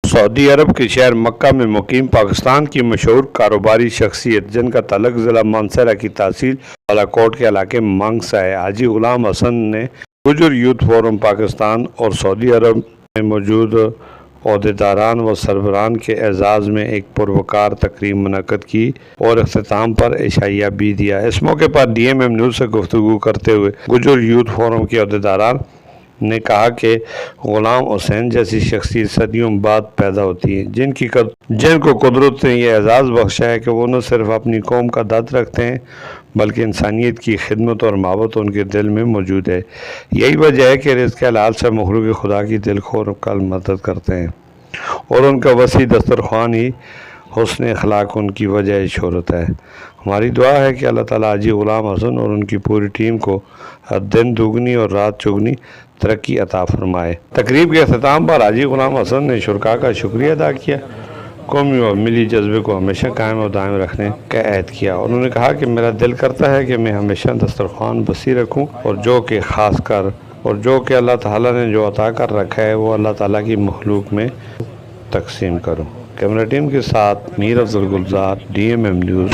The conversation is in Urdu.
سعودی عرب کے شہر مکہ میں مقیم پاکستان کی مشہور کاروباری شخصیت جن کا تعلق ضلع مانسہرہ کی تحصیل بالاکوٹ کے علاقے مانگ سے ہے، حاجی غلام حسن نے گجر یوتھ فورم پاکستان اور سعودی عرب میں موجود عہدیداران و سربراہان کے اعزاز میں ایک پروقار تقریب منعقد کی اور اختتام پر عشائیہ بھی دیا۔ اس موقع پر ڈی ایم نیوز سے گفتگو کرتے ہوئے گجر یوتھ فورم کے عہدیداران نے کہا کہ غلام حسین جیسی شخصیت صدیوں بعد پیدا ہوتی ہے جن کو قدرت نے یہ اعزاز بخشا ہے کہ وہ نہ صرف اپنی قوم کا درد رکھتے ہیں بلکہ انسانیت کی خدمت اور محبت ان کے دل میں موجود ہے۔ یہی وجہ ہے کہ رزق حلال سے مخلوق خدا کی دل خور کا مدد کرتے ہیں اور ان کا وسیع دسترخوان ہی حسن اخلاق ان کی وجہ شہرت ہے۔ ہماری دعا ہے کہ اللہ تعالیٰ حاجی غلام حسن اور ان کی پوری ٹیم کو دن دگنی اور رات چگنی ترقی عطا فرمائے۔ تقریب کے اختتام پر حاجی غلام حسن نے شرکاء کا شکریہ ادا کیا، قومی و ملی جذبے کو ہمیشہ قائم و دائم رکھنے کا عہد کیا۔ انہوں نے کہا کہ میرا دل کرتا ہے کہ میں ہمیشہ دسترخوان وسیع رکھوں اور جو کہ اللہ تعالیٰ نے جو عطا کر رکھا ہے وہ اللہ تعالیٰ کی مخلوق میں تقسیم کروں۔ کیمرہ ٹیم کے ساتھ میر افضل گلزار، ڈی ایم نیوز۔